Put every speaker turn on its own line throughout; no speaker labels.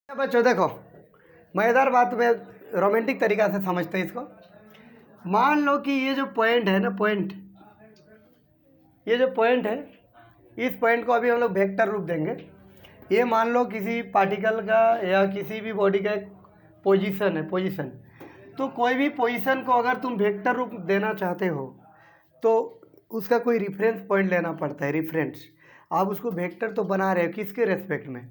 बच्चों देखो, मज़ेदार बात में रोमांटिक तरीक़ा से समझते हैं इसको। मान लो कि ये जो पॉइंट है ना, ये जो पॉइंट है, इस पॉइंट को अभी हम लोग वेक्टर रूप देंगे। ये मान लो किसी पार्टिकल का या किसी भी बॉडी का एक पोजीशन है, पोजीशन। तो कोई भी पोजीशन को अगर तुम वेक्टर रूप देना चाहते हो तो उसका कोई रिफरेंस पॉइंट लेना पड़ता है, रेफरेंस। आप उसको वेक्टर तो बना रहे हो किसके रेस्पेक्ट में।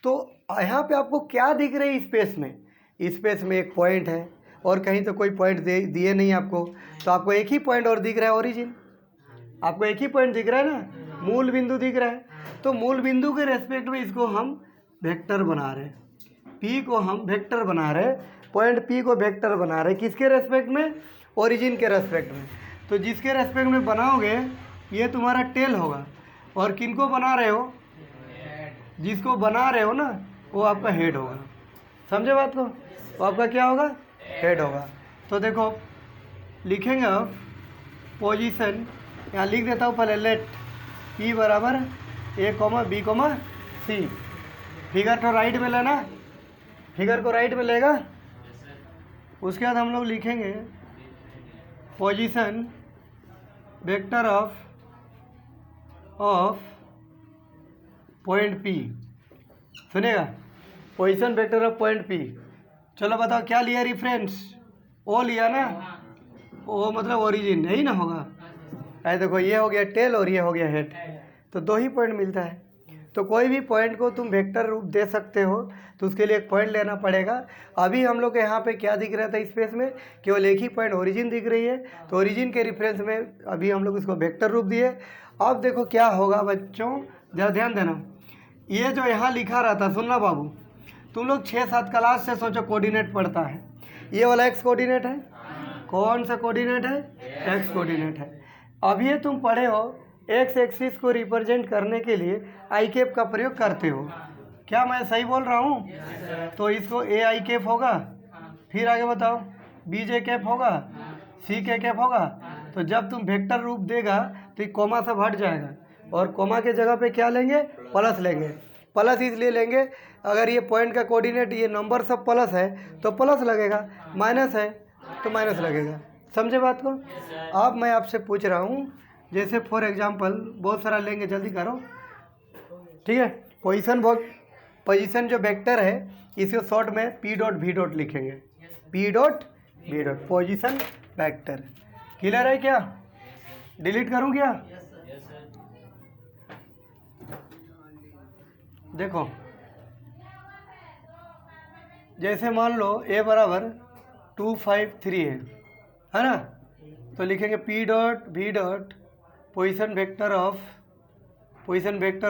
तो यहाँ पे आपको क्या दिख रहा है स्पेस में? स्पेस में एक पॉइंट है और कहीं तो कोई पॉइंट दिए नहीं आपको, तो आपको एक ही पॉइंट और दिख रहा है, ओरिजिन। आपको एक ही पॉइंट दिख रहा है ना, मूल बिंदु दिख रहा है। तो मूल बिंदु के रेस्पेक्ट में इसको हम वेक्टर बना रहे हैं, पी को हम वेक्टर बना रहे हैं, पॉइंट पी को वेक्टर बना रहे हैं। किसके रेस्पेक्ट में? ओरिजिन के रेस्पेक्ट में। तो जिसके रेस्पेक्ट में बनाओगे ये तुम्हारा टेल होगा, और किनको बना रहे हो? जिसको बना रहे हो ना वो आपका हेड होगा। समझे बात को? वो आपका क्या होगा? हेड होगा। तो देखो लिखेंगे अब पोजीशन, यहाँ लिख देता हूँ पहले, लेट पी बराबर A comma B comma C. Figure तो राइट में लेना, फिगर को राइट में लेगा। उसके बाद हम लोग लिखेंगे position vector of point P. सुनेगा? Position vector of point P. चलो बताओ क्या लिया रेफरेंस? ओ लिया ना, ओ मतलब ओरिजिन, यही ना होगा। ऐसे देखो, ये हो गया टेल और ये हो गया हेड, तो दो ही पॉइंट मिलता है। तो कोई भी पॉइंट को तुम वेक्टर रूप दे सकते हो, तो उसके लिए एक पॉइंट लेना पड़ेगा। अभी हम लोग के यहाँ पे क्या दिख रहा था स्पेस में? केवल एक ही पॉइंट ओरिजिन दिख रही है, तो ओरिजिन के रेफरेंस में अभी हम लोग इसको वेक्टर रूप दिए। अब देखो क्या होगा बच्चों, जरा ध्यान देना। ये जो यहाँ लिखा रहता, सुनना बाबू, तुम लोग 6-7 क्लास से सोचो कोऑर्डिनेट पढ़ता है। ये वाला एक्स कोऑर्डिनेट है, कौन सा कोऑर्डिनेट है? एक्स कोऑर्डिनेट है। अब ये तुम पढ़े हो एक्स एक्सिस को रिप्रेजेंट करने के लिए आई कैप का प्रयोग करते हो। क्या मैं सही बोल रहा हूँ? तो इसको ए आई कैप होगा, फिर आगे बताओ बी जे कैप होगा, सी के कैप होगा। तो जब तुम वेक्टर रूप देगा तो ये कोमा सब हट जाएगा, और कोमा के जगह पे क्या लेंगे? प्लस लेंगे। प्लस इसलिए लेंगे, अगर ये पॉइंट का कोऑर्डिनेट ये नंबर सब प्लस है तो प्लस लगेगा, माइनस है तो माइनस लगेगा। समझे बात को? अब मैं आपसे पूछ रहा हूँ, जैसे फॉर एग्जांपल बहुत सारा लेंगे, जल्दी करो, ठीक है। पोजीशन जो वेक्टर है इसको शॉर्ट में पी डॉट वी डॉट लिखेंगे, P dot V dot, position vector. Clear है क्या? डिलीट करूँ क्या? देखो जैसे मान लो ए बराबर 253 है ना, तो लिखेंगे P dot V dot position vector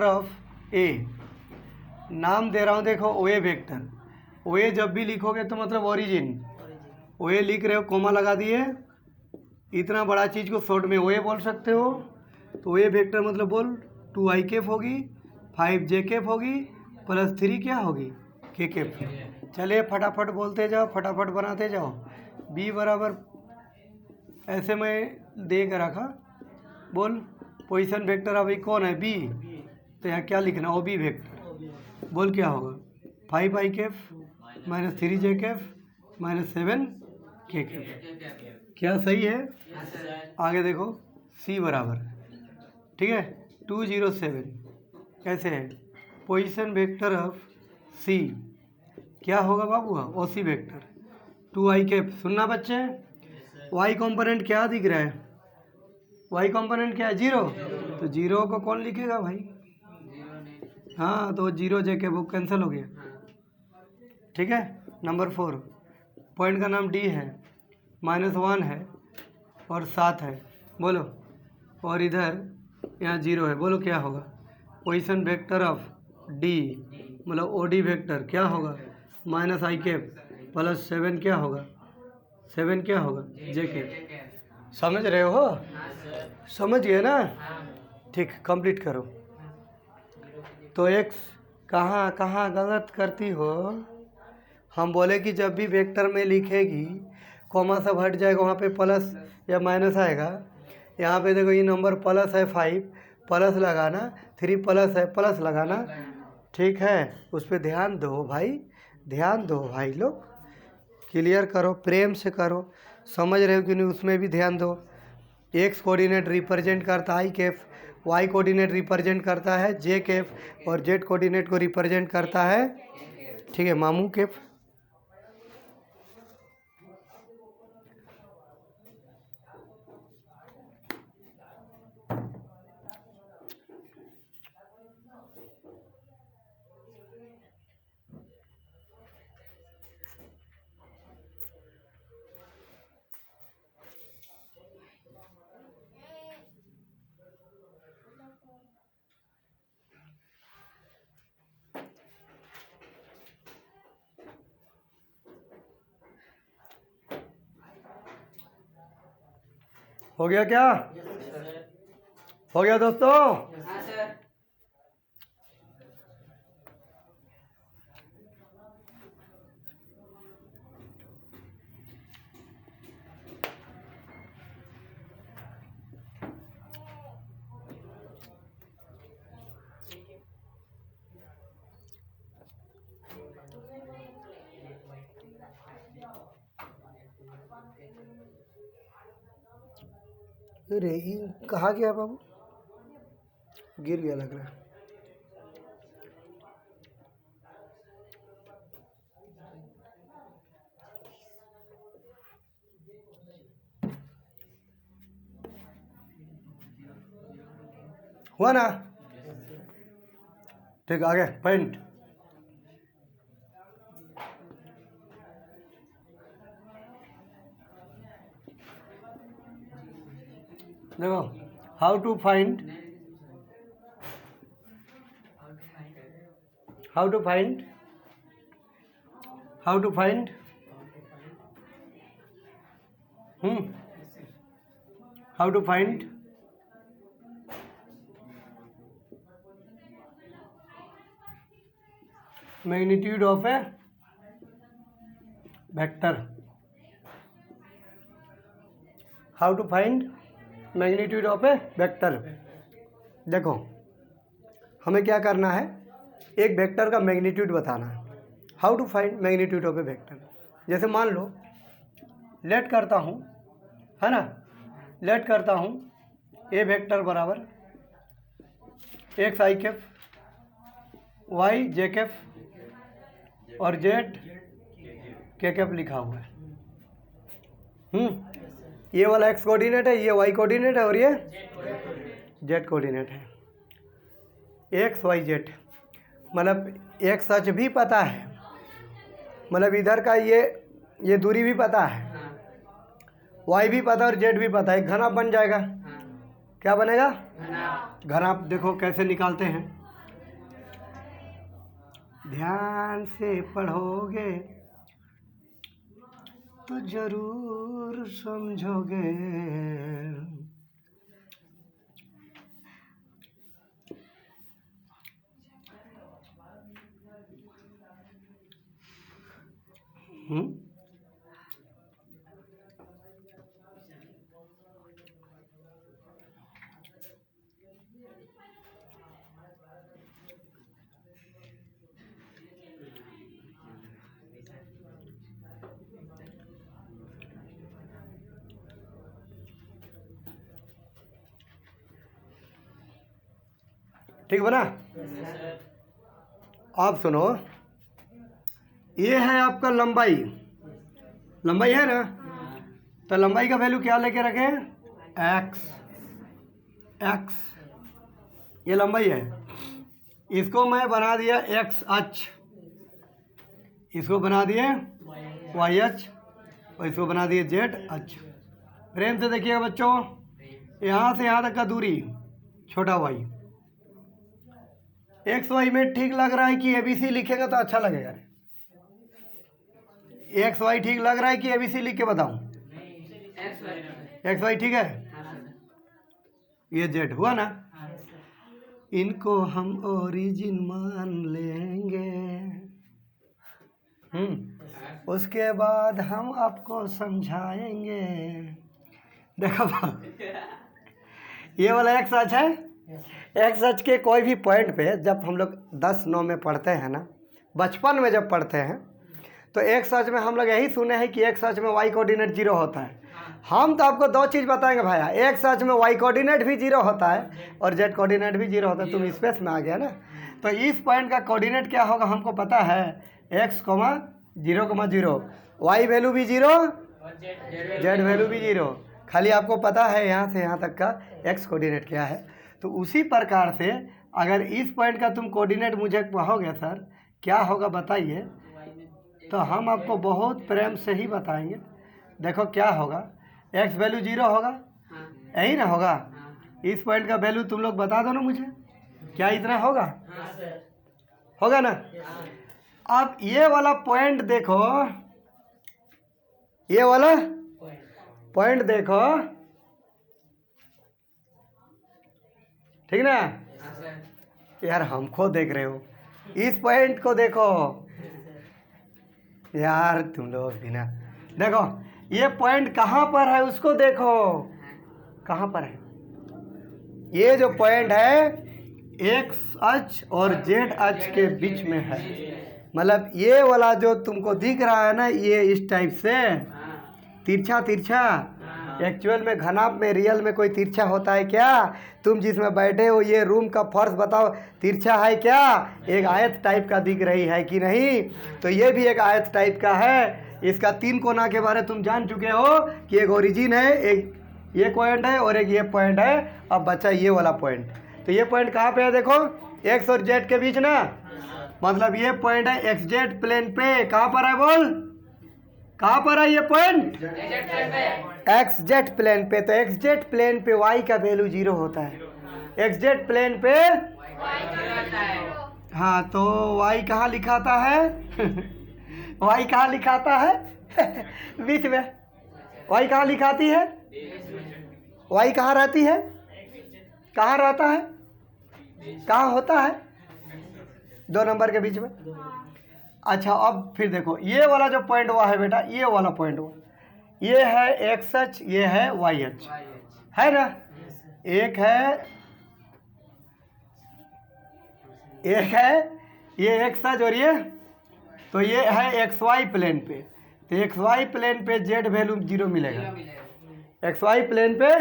of A. नाम दे रहा हूँ, देखो ओ ए वेक्टर। ओ ए जब भी लिखोगे तो मतलब ओरिजिन, ओ ए लिख रहे हो, कोमा लगा दिए, इतना बड़ा चीज़ को शॉर्ट में ओ ए बोल सकते हो। तो ओ ए वेक्टर मतलब बोल 2 आई कैप होगी, 5 जे कैप होगी, प्लस 3 क्या होगी? के कैप। चलिए फटाफट बोलते जाओ, फटाफट बनाते जाओ। बी बराबर ऐसे मैं दे के रखा, बोल पोजीशन वेक्टर अभी कौन है? बी। तो यहाँ क्या लिखना? O B vector. बोल क्या होगा? 5 i cap minus 3 j cap minus 7 k cap. क्या सही है? आगे देखो सी बराबर, ठीक है, 207 कैसे है? पोजीशन वेक्टर ऑफ सी क्या होगा बाबू? ओ सी वेक्टर 2 आई कैप। सुनना बच्चे, वाई कॉम्पोनेंट क्या दिख रहा है? वाई कॉम्पोनेंट क्या है? 0। तो 0 को कौन लिखेगा भाई? हाँ, तो 0 जे के वो कैंसिल हो गया, ठीक है। नंबर 4 पॉइंट का नाम डी है, -1 है और 7 है, बोलो। और इधर यहाँ 0 है, बोलो क्या होगा? पोजीशन वेक्टर ऑफ डी मतलब ओ डी वेक्टर क्या होगा? माइनस आई कैप प्लस 7 क्या होगा? 7 क्या होगा? जे कैप। समझ रहे हो? समझ गए ना? ठीक, कंप्लीट करो। तो एक्स कहाँ कहाँ गलत करती हो? हम बोले कि जब भी वेक्टर में लिखेगी कॉमा सब हट जाएगा, वहाँ पे प्लस या माइनस आएगा। यहाँ पे देखो ये नंबर प्लस है 5, प्लस लगाना, 3 प्लस है प्लस लगाना, ठीक है, उस पर ध्यान दो भाई, ध्यान दो भाई लोग, क्लियर करो, प्रेम से करो, समझ रहे हो कि नहीं, उसमें भी ध्यान दो। एक्स कोऑर्डिनेट रिप्रेजेंट करता है आई कैफ, वाई कोऑर्डिनेट रिप्रेजेंट करता है जे कैफ, और जेड कोऑर्डिनेट को रिप्रेजेंट करता है, ठीक है, मामू कैफ। हो गया क्या? हो गया दोस्तों? अरे ये कहाँ गया बाबू? गिर गया लग रहा है। हुआ ना? ठीक, आगे पेंट। देखो, how to find how to find how to find how to find magnitude of a vector. How to find magnitude of a vector. देखो, हमें क्या करना है, एक वेक्टर का मैग्नीट्यूड बताना है। How to find magnitude of a vector. जैसे मान लो, लेट करता हूँ, है ना, लेट करता हूँ ए वेक्टर बराबर एक्स आई कैफ, वाई जे कैफ और जेड के कैफ लिखा हुआ है। ये वाला एक्स कोऑर्डिनेट है, ये वाई कोऑर्डिनेट है और ये जेड कोऑर्डिनेट है। एक्स वाई जेड मतलब एक्स सच भी पता है, मतलब इधर का ये दूरी भी पता है, वाई भी पता है और जेड भी पता है। घनाभ बन जाएगा। क्या बनेगा? घनाभ। देखो कैसे निकालते हैं, ध्यान से पढ़ोगे तो जरूर समझोगे। ठीक बना? आप सुनो, ये है आपका लंबाई, लंबाई है ना, तो लंबाई का वैल्यू क्या लेके रखें? एक्स। एक्स ये लंबाई है, इसको मैं बना दिया एक्स अक्ष, इसको बना दिए वाई अक्ष और इसको बना दिए जेड अक्ष। प्रेम से देखिएगा बच्चों, यहाँ से यहाँ तक का दूरी छोटा वाई, एक्स वाई में ठीक लग रहा है कि एबीसी लिखेगा तो अच्छा लगेगा। एक्स वाई ठीक लग रहा है कि एबीसी लिख के बताऊं? एक्स वाई ठीक है, ये जेड हुआ ना। इनको हम ओरिजिन मान लेंगे, उसके बाद हम आपको समझाएंगे। देखो ये वाला एक्स अच्छा है, एक्स अक्ष के कोई भी पॉइंट पे जब हम लोग 10-9 में पढ़ते हैं ना, बचपन में जब पढ़ते हैं, तो एक्स अक्ष में हम लोग यही सुने हैं कि एक्स अक्ष में वाई कोऑर्डिनेट 0 होता है। हम तो आपको 2 चीज़ बताएंगे भैया, एक्स अक्ष में वाई कोऑर्डिनेट भी 0 होता है और जेड कोऑर्डिनेट भी 0 होता है। तुम स्पेस में आ गया ना, तो इस पॉइंट का कोऑर्डिनेट क्या होगा हमको पता है, x, 0,0, वाई वैल्यू भी 0, जेड वैल्यू भी 0। खाली आपको पता है यहाँ से यहाँ तक का x कोऑर्डिनेट क्या है। तो उसी प्रकार से अगर इस पॉइंट का तुम कोऑर्डिनेट मुझे कहोगे सर क्या होगा बताइए, तो हम आपको बहुत प्रेम से ही बताएंगे। देखो क्या होगा, x वैल्यू 0 होगा, यही ना होगा। इस पॉइंट का वैल्यू तुम लोग बता दो ना मुझे, क्या इतना होगा? होगा ना। अब ये वाला पॉइंट देखो, ये वाला पॉइंट देखो, ठीक ना यार, हमको देख रहे हो, इस पॉइंट को देखो यार, तुम लोग भी ना देखो, ये पॉइंट कहाँ पर है उसको देखो, कहाँ पर है। ये जो पॉइंट है एक्स अक्ष और जेड अक्ष के बीच में है। मतलब ये वाला जो तुमको दिख रहा है ना, ये इस टाइप से तिरछा तिरछा, एक्चुअल में घनाभ में रियल में कोई तिरछा होता है क्या? तुम जिसमें बैठे हो ये रूम का फर्श बताओ तिरछा है क्या? एक आयत टाइप का दिख रही है कि नहीं? तो ये भी एक आयत टाइप का है। इसका 3 कोना के बारे तुम जान चुके हो कि एक ओरिजिन है, एक ये पॉइंट है और एक ये पॉइंट है। अब बचा ये वाला पॉइंट, तो ये पॉइंट कहाँ पे है देखो, एक्स और जेड के बीच ना, मतलब ये पॉइंट है एक्स जेड प्लेन पे। कहाँ पर है बोल, कहाँ पर है ये पॉइंट? एक्स जेड प्लेन पे। तो एक्स जेड प्लेन पे वाई का वैल्यू 0 होता है, एक्स जेड प्लेन पे। हाँ, तो वाई कहाँ लिखाता है? वाई कहाँ लिखाता है? बीच में। वाई कहाँ लिखाती है? वाई कहाँ रहती है? कहाँ रहता है? कहाँ होता है? 2 नंबर के बीच में। अच्छा, अब फिर देखो ये वाला जो पॉइंट हुआ है बेटा, ये वाला पॉइंट हुआ, ये है एक्स अक्ष, ये है वाई अक्ष, है ना। एक है ये एक्स अक्ष और ये, तो ये है एक्स वाई प्लेन पे। तो एक्स वाई प्लेन पे जेड वैल्यू 0 मिलेगा, एक्स वाई प्लेन पे।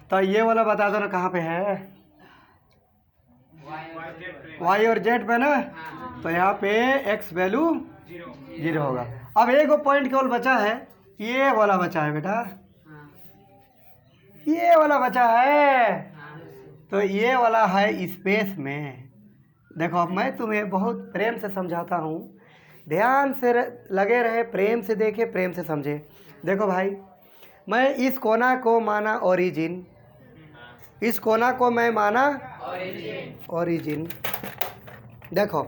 तो ये वाला बता दो ना कहाँ पे है, वाई और जेड पे ना। तो यहाँ पे एक्स वैल्यू 0 होगा। अब एक पॉइंट केवल बचा है, ये वाला बचा है बेटा, ये वाला बचा है। तो ये वाला है स्पेस में। देखो अब मैं तुम्हें बहुत प्रेम से समझाता हूँ, ध्यान से लगे रहे, प्रेम से देखे, प्रेम से समझे। देखो भाई, मैं इस कोना को माना ओरिजिन, इस कोना को मैं माना ओरिजिन। देखो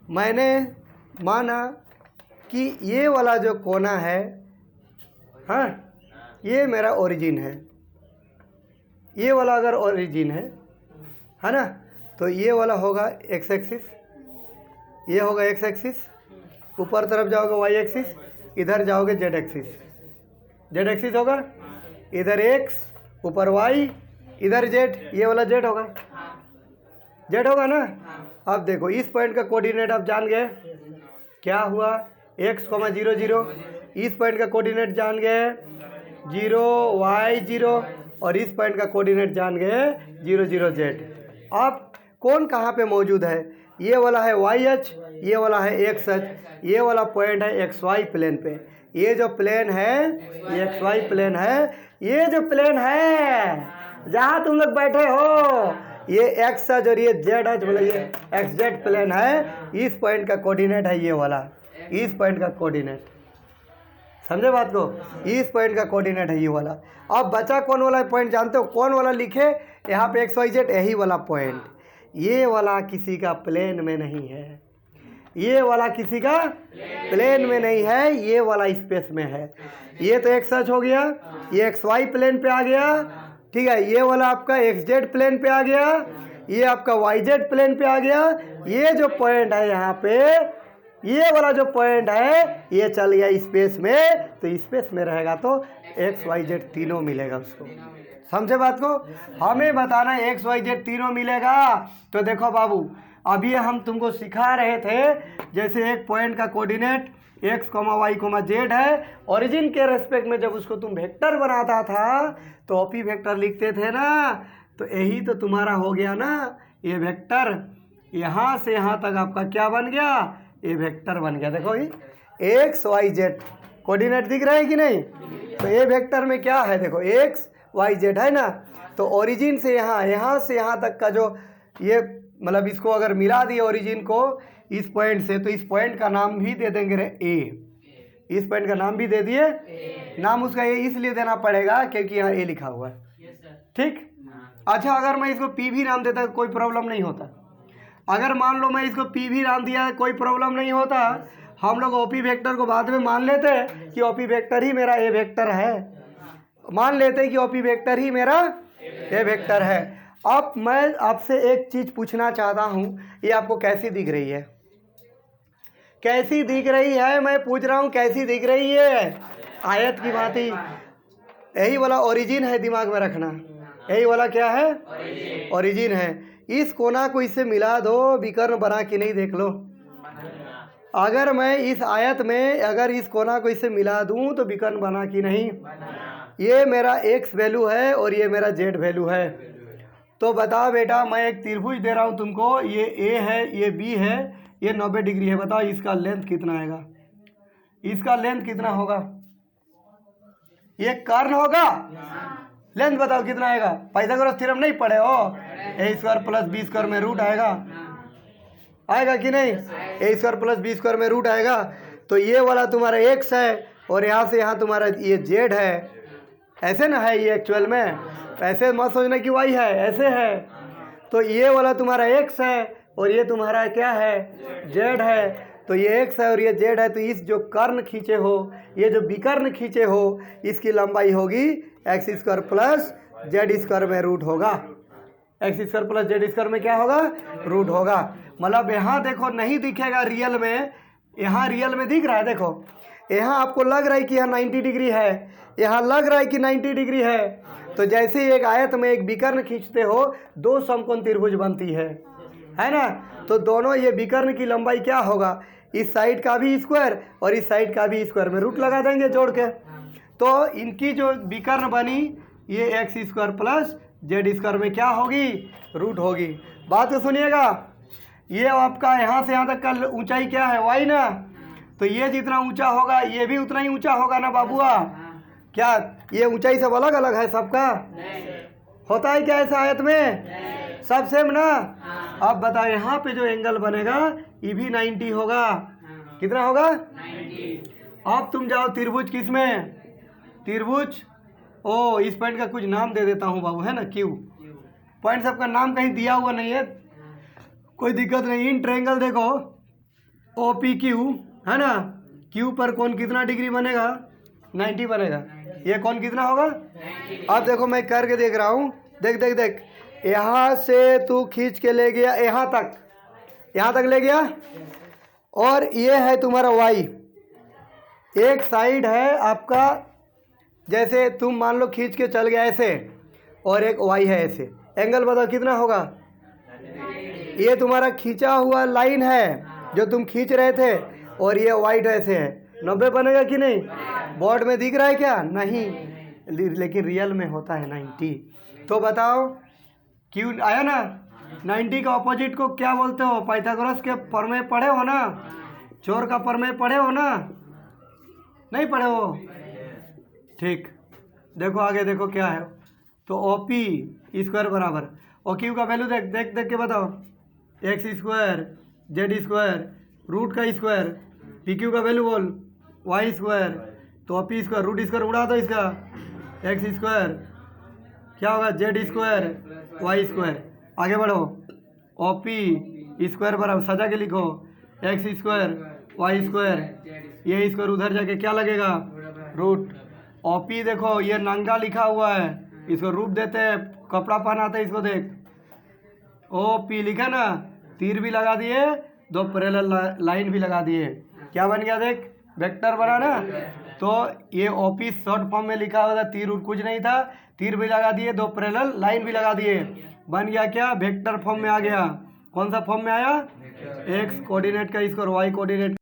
मैंने माना कि ये वाला जो कोना है, हाँ, ये मेरा ओरिजिन है। ये वाला अगर ओरिजिन है ना, तो ये वाला होगा एक्स एक्सिस, ये होगा एक्स एक्सिस, ऊपर तरफ जाओगे वाई एक्सिस, इधर जाओगे जेड एक्सिस। जेड एक्सिस होगा, इधर एक्स, ऊपर वाई, इधर जेड, ये वाला जेड होगा, जेड होगा ना। अब देखो इस पॉइंट का कोऑर्डिनेट आप जान गए, क्या हुआ, x, 0, 0। इस पॉइंट का कोऑर्डिनेट जान गए 0 y 0, और इस पॉइंट का कोऑर्डिनेट जान गए 0 0 z। अब कौन कहाँ पे मौजूद है? ये वाला है y अक्ष, ये वाला है x अक्ष, ये वाला पॉइंट है xy प्लेन पे। ये जो प्लेन है ये xy प्लेन है, ये जो प्लेन है जहाँ तुम लोग बैठे हो, ये एक्स अक्ष और ये जेड अक्ष, बोले ये एक्स जेड प्लेन है। इस पॉइंट का कोऑर्डिनेट है ये वाला, इस पॉइंट का कोऑर्डिनेट, समझे बात को? इस पॉइंट का कोऑर्डिनेट है ये वाला। अब बचा कौन वाला पॉइंट जानते हो? कौन वाला लिखे यहाँ पे एक्स वाई जेड, यही वाला पॉइंट। ये वाला किसी का प्लेन में नहीं है, ये वाला किसी का प्लेन में नहीं है, ये वाला स्पेस में है। ये तो एक्स अक्ष हो गया, ये एक्स वाई प्लेन पे आ गया, ठीक है। ये वाला आपका एक्स जेड प्लेन पे आ गया, ये आपका वाई जेड प्लेन पे आ गया। ये जो पॉइंट है यहाँ पे, ये वाला जो पॉइंट है ये चल गया स्पेस में, तो स्पेस में रहेगा तो एक्स वाई जेड तीनों मिलेगा उसको, समझे बात को? हमें बताना एक्स वाई जेड तीनों मिलेगा। तो देखो बाबू, अभी हम तुमको सिखा रहे थे जैसे एक पॉइंट का coordinate x comma y comma z है, ओरिजिन के रेस्पेक्ट में जब उसको तुम वेक्टर बनाता था तो ओपी वेक्टर लिखते थे ना। तो यही तो तुम्हारा हो गया ना, ये वेक्टर यहाँ से यहाँ तक आपका क्या बन गया, ये वेक्टर बन गया। देखो ये एक्स वाई जेड कोऑर्डिनेट दिख रहा है कि नहीं? तो ये वेक्टर में क्या है, देखो एक्स वाई जेड है ना। तो ओरिजिन से यहाँ, यहाँ से यहाँ तक का जो ये मतलब इसको अगर मिला दिए ओरिजिन को इस पॉइंट से, तो इस पॉइंट का नाम भी दे देंगे ए। इस पॉइंट का नाम भी दे दिए, नाम उसका ए इसलिए देना पड़ेगा क्योंकि यहाँ ए लिखा हुआ है। ठीक। अच्छा, अगर मैं इसको पी भी नाम देता कोई प्रॉब्लम नहीं होता। अगर मान लो मैं इसको पी भी नाम दिया कोई प्रॉब्लम नहीं होता। हम लोग ओपी वेक्टर को बाद में मान लेते कि ओपी वेक्टर ही मेरा ए वेक्टर है, मान लेते कि ओपी वेक्टर ही मेरा ए वेक्टर है। अब मैं आपसे एक चीज़ पूछना चाहता हूँ, ये आपको कैसी दिख रही है? कैसी दिख रही है मैं पूछ रहा हूँ, कैसी दिख रही है? आयत की भांति। यही वाला ओरिजिन है, दिमाग में रखना। यही वाला क्या है? ओरिजिन है। इस कोना को इससे मिला दो, विकर्ण बना कि नहीं देख लो। अगर मैं इस आयत में अगर इस कोना को इससे मिला दूं तो विकर्ण बना कि नहीं? ये मेरा एक्स वैल्यू है और ये मेरा जेड वैल्यू है। तो बताओ बेटा, मैं एक त्रिभुज दे रहा हूँ तुमको, ये ए है, ये बी है, ये 90 डिग्री है। बताओ इसका लेंथ कितना आएगा? इसका लेंथ कितना होगा? ये कर्ण होगा। लेंथ बताओ कितना आएगा? पाइथागोरस थ्योरम नहीं पढ़े हो? ए स्क्वायर प्लस बी स्क्वायर में रूट आएगा, आएगा कि नहीं? ए स्क्वायर प्लस बी स्क्वायर में रूट आएगा। तो ये वाला तुम्हारा एक्स है और यहाँ से यहाँ तुम्हारा ये जेड है। ऐसे ना है ये एक्चुअल में, ऐसे मत सोचना कि वाई है, ऐसे है। तो ये वाला तुम्हारा एक्स है और ये तुम्हारा क्या है? जेड है। तो ये एक्स है और ये जेड है। तो इस जो कर्ण खींचे हो, ये जो विकर्ण खींचे हो, इसकी लंबाई होगी x square plus Z square में रूट होगा। X square plus Z square में क्या होगा? रूट होगा। मतलब यहाँ देखो नहीं दिखेगा रियल में, यहाँ रियल में दिख रहा है। देखो यहाँ आपको लग रहा है कि यहाँ 90 डिग्री है, यहाँ लग रहा है कि 90 डिग्री है। तो जैसे ही एक आयत में एक विकर्ण खींचते हो, दो समकोण त्रिभुज बनती है ना। तो दोनों ये विकर्ण की लंबाई क्या होगा? इस साइड का भी स्क्वायर और इस साइड का भी स्क्वायर में रूट लगा देंगे जोड़ के। तो इनकी जो विकर्ण बनी ये x square plus Z square में क्या होगी? रूट होगी। बात तो सुनिएगा, ये आपका यहाँ से यहाँ तक का ऊंचाई क्या है? वाई ना। तो ये जितना ऊंचा होगा ये भी उतना ही ऊंचा होगा ना बाबुआ? क्या ये ऊंचाई सब अलग अलग है सबका? होता है क्या ऐसा आयत में? सब सेम ना। अब बताओ यहाँ पे जो एंगल बनेगा ये भी 90 होगा। कितना होगा? 90। अब तुम जाओ त्रिभुज किस में? त्रिभुज ओ, इस पॉइंट का कुछ नाम दे देता हूँ बाबू, है ना, क्यू। पॉइंट सबका नाम कहीं दिया हुआ नहीं है, कोई दिक्कत नहीं। इन ट्रायंगल देखो ओ पी क्यू है ना, क्यू पर कौन कितना डिग्री बनेगा? 90 बनेगा। ये कौन कितना होगा? 90। अब देखो मैं करके देख रहा हूँ, देख देख देख, यहाँ से तू खींच के ले गया यहाँ तक ले गया, और ये है तुम्हारा वाई। एक साइड है आपका, जैसे तुम मान लो खींच के चल गया ऐसे, और एक वाई है ऐसे। एंगल बताओ कितना होगा? ये तुम्हारा खींचा हुआ लाइन है जो तुम खींच रहे थे, और ये वाइट ऐसे है। 90 बनेगा कि नहीं? बोर्ड में दिख रहा है क्या? नहीं, लेकिन रियल में होता है 90। तो बताओ क्यों आया ना? 90 का ऑपोजिट को क्या बोलते हो? पाइथागोरस के प्रमेय पढ़े हो ना? चोर का प्रमेय पढ़े हो ना? नहीं पढ़े हो? ठीक, देखो आगे देखो क्या है। तो ओ पी स्क्वायर बराबर ओ क्यू का वैल्यू देख देख देख के बताओ। X square z square root का स्क्वायर, पी क्यू का वैल्यू बोल वाई स्क्वायर। तो O P square root square उड़ा दो इसका, एक्स स्क्वायर क्या होगा? Z square y square. आगे बढ़ो, ओ पी स्क्वायर बराबर सजा के लिखो एक्स स्क्वायर वाई स्क्वायर, ये स्क्वायर उधर जाके क्या लगेगा? रूट। ओ पी देखो ये नंगा लिखा हुआ है, इसको रूप देते हैं, कपड़ा पहनाते हैं इसको। देख ओ पी लिखा ना, तीर भी लगा दिए, दो पैरेलल लाइन भी लगा दिए, क्या बन गया? देख वेक्टर बना ना। तो ये ऑफिस शॉर्ट फॉर्म में लिखा हुआ था, तीर और कुछ नहीं था, तीर भी लगा दिए, दो पैरेलल लाइन भी लगा दिए, बन गया क्या, वेक्टर फॉर्म में आ गया। कौन सा फॉर्म में आया, एक्स कोऑर्डिनेट का स्क्वायर वाई कोऑर्डिनेट